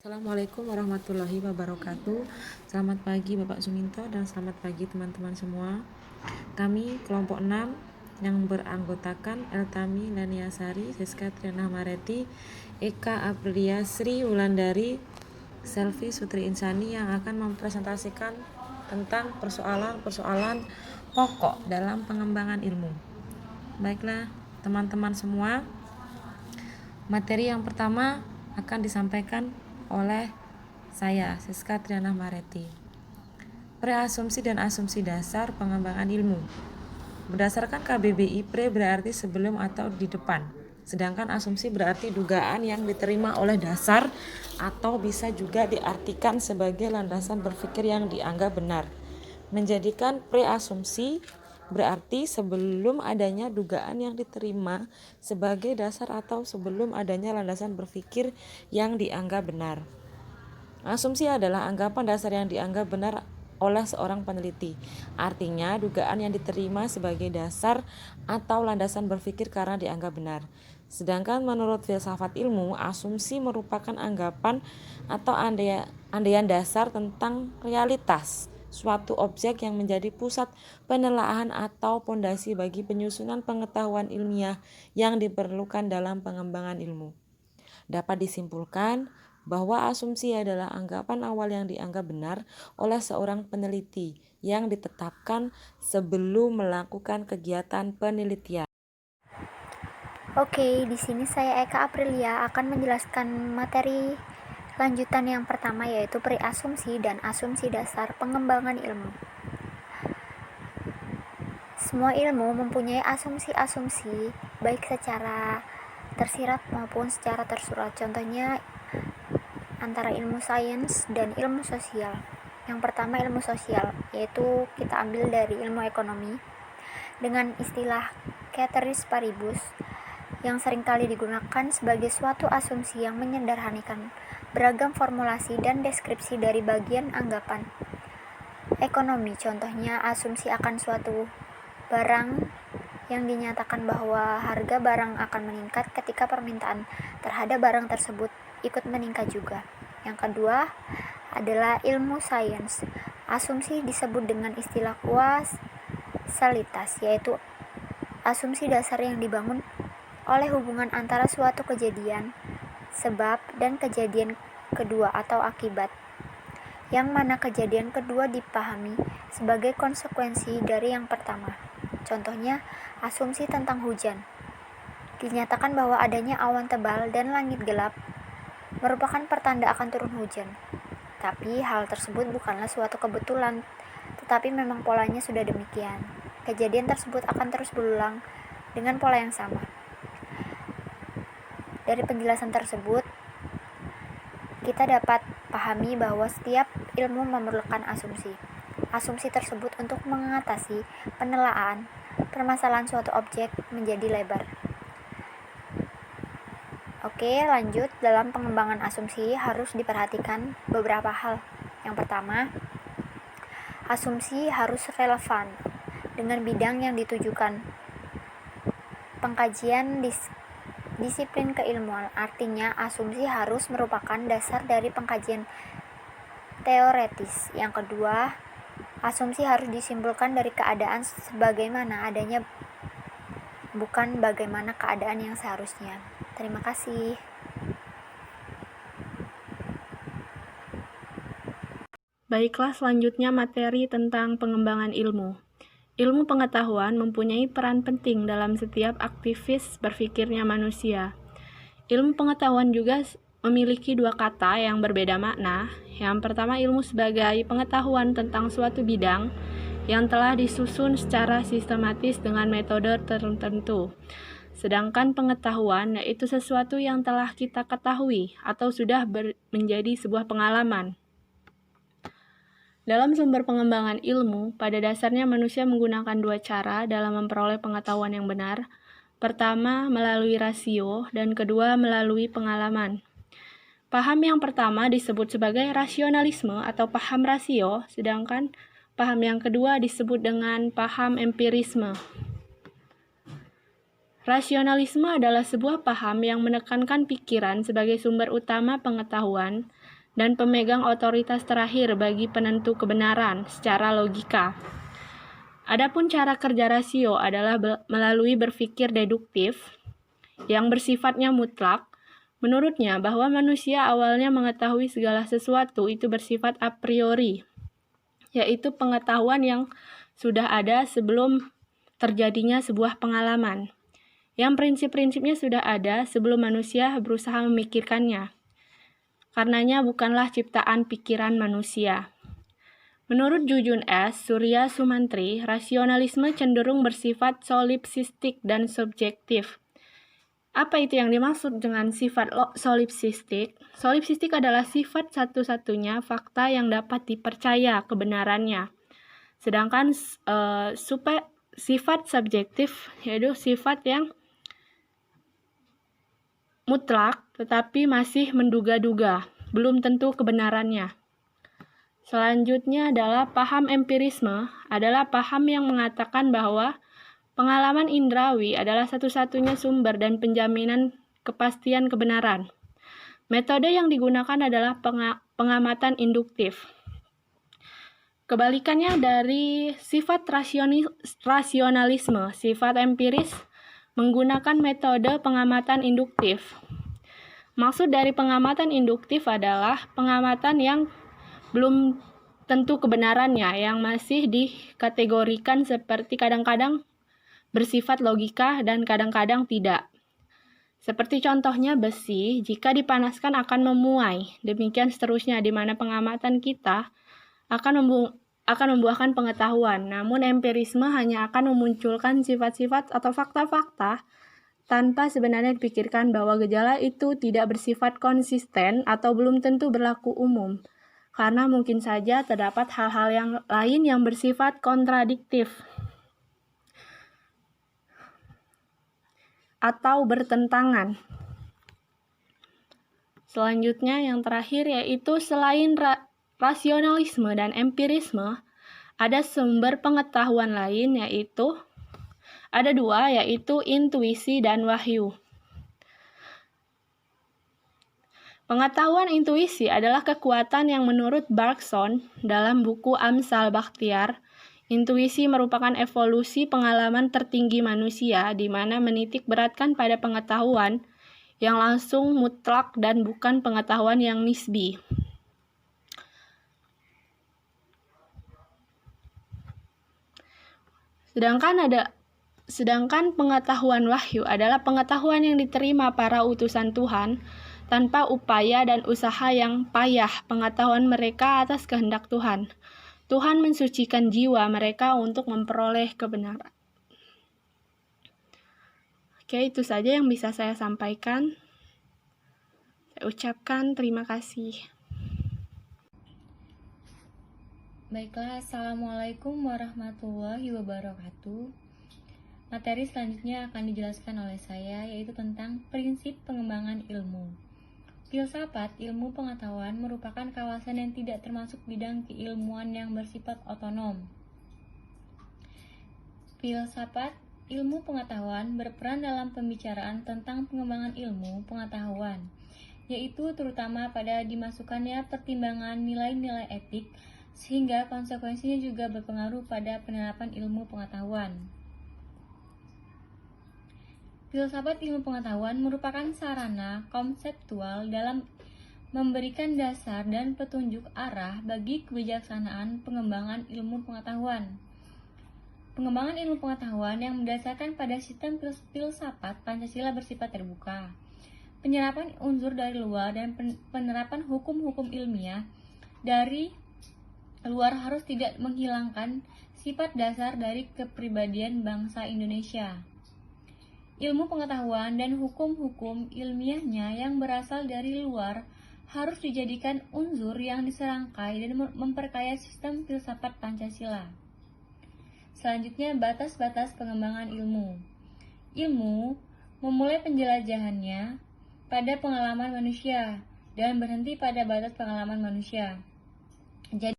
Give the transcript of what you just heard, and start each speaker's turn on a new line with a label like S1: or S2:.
S1: Assalamualaikum warahmatullahi wabarakatuh. Selamat pagi Bapak Suminto dan selamat pagi teman-teman semua. Kami kelompok 6 yang beranggotakan Eltami Laniasari, Siska Triana Mareti, Eka Aprilia, Sri Wulandari, Selvi Sutri Insani yang akan mempresentasikan tentang persoalan-persoalan pokok dalam pengembangan ilmu. Baiklah teman-teman semua, materi yang pertama akan disampaikan oleh saya, Siska Triana Mareti. Preasumsi dan asumsi dasar pengembangan ilmu. Berdasarkan KBBI, pre berarti sebelum atau di depan, sedangkan asumsi berarti dugaan yang diterima oleh dasar atau bisa juga diartikan sebagai landasan berpikir yang dianggap benar. Menjadikan preasumsi berarti sebelum adanya dugaan yang diterima sebagai dasar atau sebelum adanya landasan berpikir yang dianggap benar. Asumsi adalah anggapan dasar yang dianggap benar oleh seorang peneliti. Artinya, dugaan yang diterima sebagai dasar atau landasan berpikir karena dianggap benar. Sedangkan menurut filsafat ilmu, asumsi merupakan anggapan atau andaian dasar tentang realitas suatu objek yang menjadi pusat penelaahan atau pondasi bagi penyusunan pengetahuan ilmiah yang diperlukan dalam pengembangan ilmu. Dapat disimpulkan bahwa asumsi adalah anggapan awal yang dianggap benar oleh seorang peneliti yang ditetapkan sebelum melakukan kegiatan penelitian.
S2: Oke, di sini saya Eka Aprilia akan menjelaskan materi lanjutan yang pertama, yaitu preasumsi dan asumsi dasar pengembangan ilmu. Semua ilmu mempunyai asumsi-asumsi baik secara tersirat maupun secara tersurat. Contohnya antara ilmu sains dan ilmu sosial. Yang pertama ilmu sosial, yaitu kita ambil dari ilmu ekonomi dengan istilah ceteris paribus yang seringkali digunakan sebagai suatu asumsi yang menyederhanakan beragam formulasi dan deskripsi dari bagian anggapan ekonomi. Contohnya asumsi akan suatu barang yang dinyatakan bahwa harga barang akan meningkat ketika permintaan terhadap barang tersebut ikut meningkat juga. Yang kedua adalah ilmu sains. Asumsi disebut dengan istilah kausalitas, yaitu asumsi dasar yang dibangun oleh hubungan antara suatu kejadian, sebab, dan kejadian kedua atau akibat, yang mana kejadian kedua dipahami sebagai konsekuensi dari yang pertama. Contohnya, asumsi tentang hujan. Dinyatakan bahwa adanya awan tebal dan langit gelap merupakan pertanda akan turun hujan. Tapi hal tersebut bukanlah suatu kebetulan, tetapi memang polanya sudah demikian. Kejadian tersebut akan terus berulang dengan pola yang sama. Dari penjelasan tersebut, kita dapat pahami bahwa setiap ilmu memerlukan asumsi. Asumsi tersebut untuk mengatasi penelaahan permasalahan suatu objek menjadi lebar. Oke, lanjut. Dalam pengembangan asumsi harus diperhatikan beberapa hal. Yang pertama, asumsi harus relevan dengan bidang yang ditujukan. Pengkajian disiplin keilmuan, artinya asumsi harus merupakan dasar dari pengkajian teoretis. Yang kedua, asumsi harus disimpulkan dari keadaan sebagaimana adanya, bukan bagaimana keadaan yang seharusnya. Terima kasih.
S3: Baiklah, selanjutnya materi tentang pengembangan ilmu. Ilmu pengetahuan mempunyai peran penting dalam setiap aktivis berpikirnya manusia. Ilmu pengetahuan juga memiliki dua kata yang berbeda makna. Yang pertama, ilmu sebagai pengetahuan tentang suatu bidang yang telah disusun secara sistematis dengan metode tertentu. Sedangkan pengetahuan yaitu sesuatu yang telah kita ketahui atau sudah menjadi sebuah pengalaman. Dalam sumber pengembangan ilmu, pada dasarnya manusia menggunakan dua cara dalam memperoleh pengetahuan yang benar. Pertama, melalui rasio, dan kedua, melalui pengalaman. Paham yang pertama disebut sebagai rasionalisme atau paham rasio, sedangkan paham yang kedua disebut dengan paham empirisme. Rasionalisme adalah sebuah paham yang menekankan pikiran sebagai sumber utama pengetahuan, dan pemegang otoritas terakhir bagi penentu kebenaran secara logika. Adapun cara kerja rasio adalah melalui berpikir deduktif yang bersifatnya mutlak. Menurutnya bahwa manusia awalnya mengetahui segala sesuatu itu bersifat a priori, yaitu pengetahuan yang sudah ada sebelum terjadinya sebuah pengalaman, yang prinsip-prinsipnya sudah ada sebelum manusia berusaha memikirkannya. Karenanya bukanlah ciptaan pikiran manusia. Menurut Jujun S. Surya Sumantri, rasionalisme cenderung bersifat solipsistik dan subjektif. Apa itu yang dimaksud dengan sifat solipsistik? Solipsistik adalah sifat satu-satunya fakta yang dapat dipercaya kebenarannya. Sedangkan sifat subjektif yaitu sifat yang mutlak tetapi masih menduga-duga, belum tentu kebenarannya. Selanjutnya adalah paham empirisme, adalah paham yang mengatakan bahwa pengalaman indrawi adalah satu-satunya sumber dan penjaminan kepastian kebenaran. Metode yang digunakan adalah pengamatan induktif. Kebalikannya dari sifat rasionalisme, sifat empiris menggunakan metode pengamatan induktif. Maksud dari pengamatan induktif adalah pengamatan yang belum tentu kebenarannya, yang masih dikategorikan seperti kadang-kadang bersifat logika dan kadang-kadang tidak. Seperti contohnya besi, jika dipanaskan akan memuai. Demikian seterusnya, di mana pengamatan kita akan membuahkan pengetahuan. Namun empirisme hanya akan memunculkan sifat-sifat atau fakta-fakta tanpa sebenarnya dipikirkan bahwa gejala itu tidak bersifat konsisten atau belum tentu berlaku umum. Karena mungkin saja terdapat hal-hal yang lain yang bersifat kontradiktif atau bertentangan. Selanjutnya yang terakhir yaitu selain rasionalisme dan empirisme, ada sumber pengetahuan lain yaitu ada dua, yaitu intuisi dan wahyu. Pengetahuan intuisi adalah kekuatan yang menurut Bergson dalam buku Amsal Bakhtiar, intuisi merupakan evolusi pengalaman tertinggi manusia di mana menitik beratkan pada pengetahuan yang langsung mutlak dan bukan pengetahuan yang nisbi. Sedangkan pengetahuan wahyu adalah pengetahuan yang diterima para utusan Tuhan tanpa upaya dan usaha yang payah, pengetahuan mereka atas kehendak Tuhan. Tuhan mensucikan jiwa mereka untuk memperoleh kebenaran. Oke, itu saja yang bisa saya sampaikan. Saya ucapkan terima kasih.
S1: Baiklah, Assalamualaikum warahmatullahi wabarakatuh. Materi selanjutnya akan dijelaskan oleh saya, yaitu tentang prinsip pengembangan ilmu. Filsafat ilmu pengetahuan merupakan kawasan yang tidak termasuk bidang keilmuan yang bersifat otonom. Filsafat ilmu pengetahuan berperan dalam pembicaraan tentang pengembangan ilmu pengetahuan, yaitu terutama pada dimasukkannya pertimbangan nilai-nilai etik, sehingga konsekuensinya juga berpengaruh pada penerapan ilmu pengetahuan. Filsafat ilmu pengetahuan merupakan sarana konseptual dalam memberikan dasar dan petunjuk arah bagi kebijaksanaan pengembangan ilmu pengetahuan. Pengembangan ilmu pengetahuan yang mendasarkan pada sistem filsafat Pancasila bersifat terbuka. Penyerapan unsur dari luar dan penerapan hukum-hukum ilmiah dari luar harus tidak menghilangkan sifat dasar dari kepribadian bangsa Indonesia. Ilmu pengetahuan dan hukum-hukum ilmiahnya yang berasal dari luar harus dijadikan unsur yang diserangkai dan memperkaya sistem filsafat Pancasila. Selanjutnya, batas-batas pengembangan ilmu. Ilmu memulai penjelajahannya pada pengalaman manusia dan berhenti pada batas pengalaman manusia. Jadi